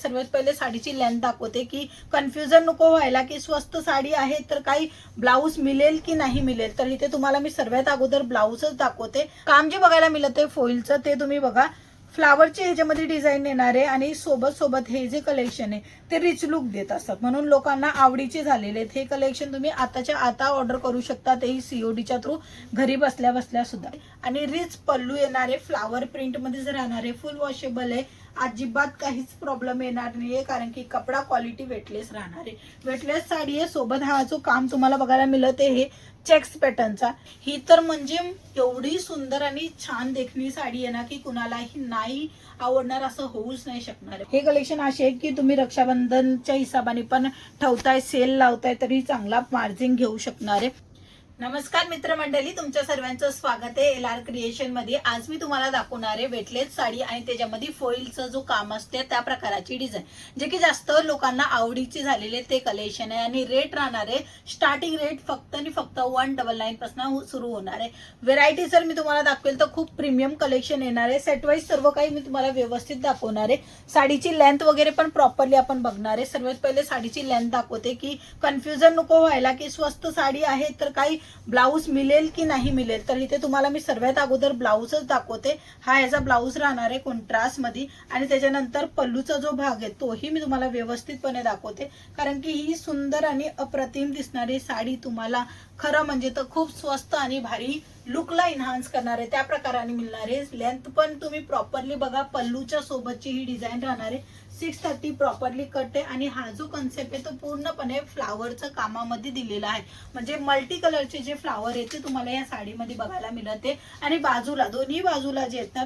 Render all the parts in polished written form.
सर्वात पहिले साडीची लेंथ दाखवते की कन्फ्युजन नको व्हायला की स्वस्त साडी आहे तर काही ब्लाऊज मिळेल की नाही मिळेल। तर इथे तुम्हाला मी सर्वात अगोदर ब्लाऊजच दाखवते। काम जे बघायला मिळते फोइलचं ते तुम्ही बघा, फ्लावरचे ह्याच्यामध्ये डिझाईन येणार आहे आणि सोबत सोबत हे जे कलेक्शन आहे ते रिच लुक देत असतात, म्हणून लोकांना आवडीचे झालेले आहेत। हे कलेक्शन तुम्ही आताच्या आता ऑर्डर करू शकता, तेही सीओडीच्या थ्रू, घरी बसल्या बसल्या सुद्धा। आणि रिच पल्लू येणार आहे, फ्लावर प्रिंट मध्येच राहणार आहे, फुल वॉशेबल आहे, अजिबात काहीच प्रॉब्लेम येणार नाहीये कारण की कपडा क्वालिटी वेटलेस राहणार आहे। वेटलेस साडी आहे, सोबत हा जो काम तुम्हाला बघायला मिळते हे चेक्स पॅटर्नचा। ही तर म्हणजे एवढी सुंदर आणि छान देखणी साडी आहे ना की कुणालाही नाही आवडणार असं होऊच नाही शकणार। हे कलेक्शन असे आहे की तुम्ही रक्षाबंधनच्या हिशोबाने पण ठेवताय, सेल लावताय तरी चांगला मार्जिन घेऊ शकणार आहे। नमस्कार मित्रमंडळी, तुमच्या सर्वांचं स्वागत आहे एल आर क्रिएशन मध्ये। आज मी तुम्हाला दाखवणार आहे वेटलेस साडी आणि त्याच्यामध्ये फोइलचं जो काम असते त्या प्रकाराची डिझाईन, जे की जास्त लोकांना आवडीची झालेले ते कलेक्शन आहे। आणि रेट राहणार आहे, स्टार्टिंग रेट फक्त आणि फक्त 199 पासून सुरू होणार आहे। व्हेरायटी जर मी तुम्हाला दाखवेल तर खूप प्रीमियम कलेक्शन येणार आहे। सेट वाईज सर्व काही मी तुम्हाला व्यवस्थित दाखवणार आहे। साडीची लेंथ वगैरे पण प्रॉपरली आपण बघणार आहे। सर्वात पहिले साडीची लेंथ दाखवते की कन्फ्युजन नको व्हायला की स्वस्त साडी आहे तर काही ब्लाऊज मिळेल की नाही मिळेल। तर इथे तुम्हाला मी सर्वात अगोदर ब्लाऊजच दाखवते। हा याचा ब्लाऊज राहणार आहे कॉन्ट्रास्ट मध्ये आणि त्याच्यानंतर पल्लूचा जो भाग आहे तोही मी तुम्हाला व्यवस्थितपणे दाखवते, कारण की ही सुंदर आणि अप्रतिम दिसणारी साडी तुम्हाला खरं म्हणजे तर खूप स्वस्त आणि भारी लुकला एनहान्स करणार आहे त्या प्रकाराने मिळणार आहे। लेंथ पण तुम्ही प्रॉपरली बघा, पल्लूच्या सोबतची ही डिझाईन राहणार आहे, 630 प्रॉपरली कट आहे आणि हा जो कॉन्सेप्ट आहे तो पूर्णपणे फ्लावरच्या कामामध्ये दिलेला आहे। म्हणजे मल्टी कलरचे जे फ्लावर आहेत ते तुम्हाला या साडीमध्ये बघायला मिळते आणि बाजूला दोन्ही बाजूला जे आहेत ना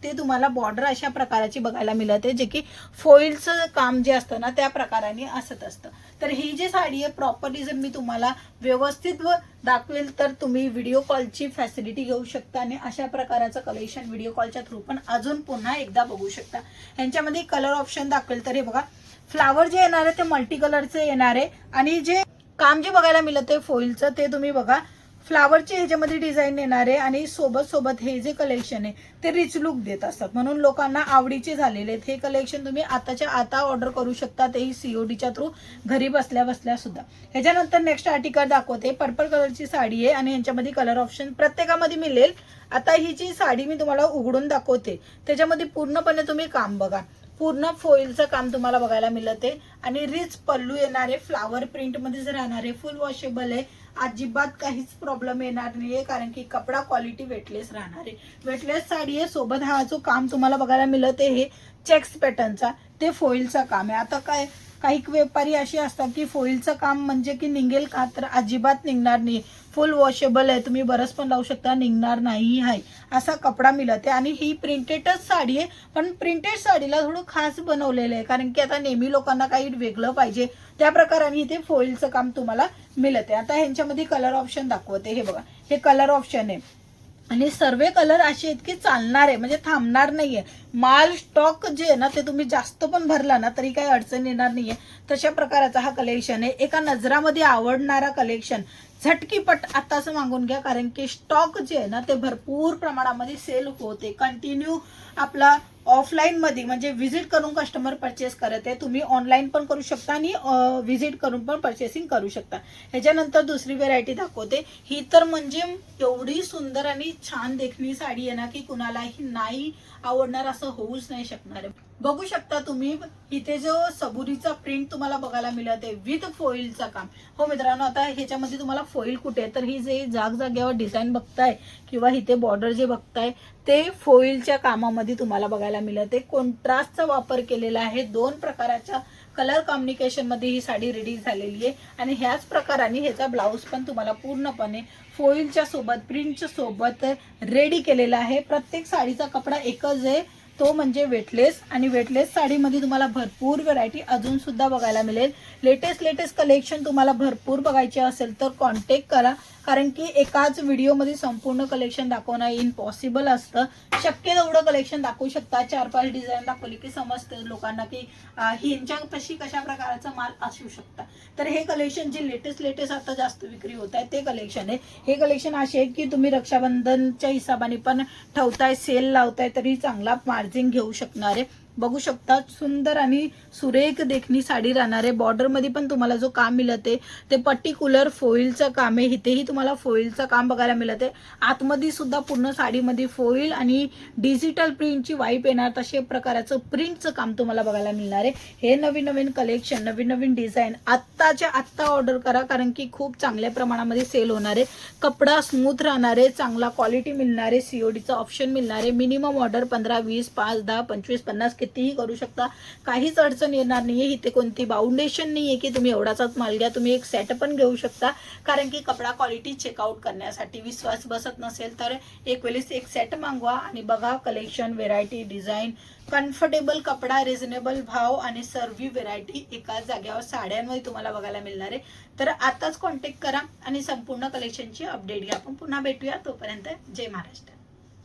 ते तुम्हाला बॉर्डर अशा प्रकाराची बघायला मिळते, जे की फोइलचं काम जे असतं ना त्या प्रकाराने असत असतं। तर ही जी साडी आहे प्रॉपरली जर मी तुम्हाला व्यवस्थित दाखवेल तर तुम्ही व्हिडिओ कॉलची फॅसिलिटी घेऊ शकता आणि अशा प्रकारचं कलेक्शन व्हिडिओ कॉलच्या थ्रू पण अजून पुन्हा एकदा बघू शकता। यांच्यामध्ये कलर ऑप्शन दाखवेल तर हे बघा, फ्लावर जे येणार आहे ते मल्टी कलरचे येणार आहे आणि जे काम जे बघायला मिळते फोइलचं ते तुम्ही बघा, फ्लावरचे ह्याच्यामध्ये डिझाईन येणार आहे आणि सोबत सोबत हे जे कलेक्शन आहे ते रिच लुक देत असतात, म्हणून लोकांना आवडीचे झालेले आहेत। हे कलेक्शन तुम्ही आताच्या आता ऑर्डर करू शकता, तेही सीओडीच्या थ्रू, घरी बसल्या बसल्या सुद्धा। ह्याच्यानंतर नेक्स्ट आर्टिकल दाखवते, पर्पल कलरची साडी आहे आणि यांच्यामध्ये कलर ऑप्शन प्रत्येकामध्ये मिळेल। आता ही जी साडी मी तुम्हाला उघडून दाखवते त्याच्यामध्ये पूर्णपणे तुम्ही काम बघा, पूर्ण फोइलचं काम तुम्हाला बघायला मिळते आणि रिच पल्लू येणार आहे, फ्लावर प्रिंट मध्येच राहणार आहे, फुल वॉशेबल आहे, अजिबात काहीच प्रॉब्लेम येणार नाहीये कारण की कपडा क्वालिटी वेटलेस राहणार आहे। वेटलेस साडी आहे, सोबत हा जो काम तुम्हाला बघायला मिळते हे चेक्स पॅटर्नचा, ते फोइलचं काम आहे। आता काय काही व्यापारी असे असतात की फोइलचं काम म्हणजे की निघेल का, तर अजिबात निघणार नाही, फुल वॉशेबल आहे, तुम्ही बरस पण लावू शकता, निघणार नाही आहे असा कपडा मिळते। आणि ही प्रिंटेडच साडी आहे, पण प्रिंटेड साडीला थोडं खास बनवलेलं आहे कारण की आता नेहमी लोकांना काही वेगळं पाहिजे त्या प्रकाराने इथे फोइलचं काम तुम्हाला मिळते। आता ह्यांच्यामध्ये कलर ऑप्शन दाखवते, हे बघा, हे कलर ऑप्शन आहे आणि सर्व कलर असे आहेत की चालणार आहे, म्हणजे थांबणार नाहीये। माल स्टॉक जे आहे ना ते तुम्ही जास्त पण भरला ना तरी काही अडचण येणार नाहीये, तशा प्रकारचा हा कलेक्शन आहे। एका नजरामध्ये आवडणारा कलेक्शन झटकीपट आताच मागून घ्या, कारण की स्टॉक जे आहे ना ते भरपूर प्रमाणामध्ये सेल होते। कंटिन्यू आपला ऑफलाईन मध्ये म्हणजे व्हिजिट करून कस्टमर परचेस करत आहे, तुम्ही ऑनलाईन पण करू शकता आणि व्हिजिट करून पण परचेसिंग करू शकता। ह्याच्यानंतर दुसरी व्हेरायटी दाखवते, ही तर म्हणजे एवढी सुंदर आणि छान देखणी साडी आहे ना की कुणालाही नाही आवडणार असं होऊच नाही शकणार आहे। बघू शकता तुम्ही इथे जो सबुरीचा प्रिंट तुम्हाला बघायला मिळते विथ फोइलचा काम। हो मित्रांनो, आता ह्याच्यामध्ये तुम्हाला फोइल कुठे आहे, तर ही जे जागेवर डिझाईन बघताय किंवा इथे बॉर्डर जे बघताय ते फोइलच्या कामामध्ये तुम्हाला बघायला मिळते। कॉन्ट्रास्टचा वापर केलेला आहे, दोन प्रकाराच्या कलर कॉम्बिनेशन मध्ये ही साडी रेडी झालेली आहे आणि ह्याच प्रकाराने ह्याचा ब्लाऊज पण तुम्हाला पूर्णपणे फोइलच्या सोबत प्रिंटच्या सोबत रेडी केलेला आहे। प्रत्येक साडीचा कपडा एकच आहे, तो म्हणजे वेटलेस, आणि वेटलेस साडीमध्ये तुम्हाला भरपूर व्हरायटी अजून सुद्धा बघायला मिळेल। लेटेस्ट कलेक्शन तुम्हाला भरपूर बघायचे असेल तर कॉन्टॅक्ट करा, कारण की एकाच व्हिडिओमध्ये संपूर्ण कलेक्शन दाखवणं इम्पॉसिबल असतं। शक्य तेवढं कलेक्शन दाखवू शकता, 4-5 डिझाईन दाखवली की समजते लोकांना की ह्यांच्यापाशी कशा प्रकारचा माल असू शकता। तर हे कलेक्शन जे लेटेस्ट आता जास्त विक्री होत आहे ते कलेक्शन आहे। हे कलेक्शन असे आहे की तुम्ही रक्षाबंधनच्या हिशोबाने पण ठेवताय, सेल लावताय तरी चांगला मार्जिन घेऊ शकणार आहे। बघू शकता सुंदर आणि सुरेख देखणी साडी राहणार आहे. बॉर्डर मध्ये पण तुम्हाला जो काम मिळत आहे ते पर्टिक्युलर फोइलचं काम आहे. इथेही तुम्हाला फोइलचं काम बघायला मिळत आहे. आतमध्ये सुद्धा पूर्ण साडीमध्ये फोइल आणि डिजिटल प्रिंटची वाईप येणार तसे प्रकारचं प्रिंटचं काम तुम्हाला बघायला मिळणार आहे. हे नवीन नवीन कलेक्शन, नवीन नवीन डिझाईन आत्ताच्या आत्ता ऑर्डर करा, कारण की खूप चांगल्या प्रमाणामध्ये सेल होणार आहे. कपडा स्मूथ राहणार आहे, चांगला क्वालिटी मिळणार आहे, सीओडीचा ऑप्शन मिळणार आहे. मिनिमम ऑर्डर 15, 20, 5, 10, 25, 50 कितीही करू शकता. काहीच अडचण येणार नाहीये. इथे कोणती बाउंडेशन नाहीये की तुम्ही एवढाचाच माल घ्या. तुम्ही एक सेट पण घेऊ शकता, कारण की कपडा क्वालिटी चेकआउट करण्यासाठी विश्वास बसत नसेल तर एक वेळेस एक सेट मागवा आणि बघा कलेक्शन, व्हेरायटी, डिझाईन, कम्फर्टेबल कपडा, रिझनेबल भाव आणि सर्व व्हेरायटी एकाच जागेवर साड्यांमध्ये तुम्हाला बघायला मिळणार आहे. तर आताच कॉन्टॅक्ट करा आणि संपूर्ण कलेक्शनची अपडेट घ्या. आपण पुन्हा भेटूया. तोपर्यंत जय महाराष्ट्र.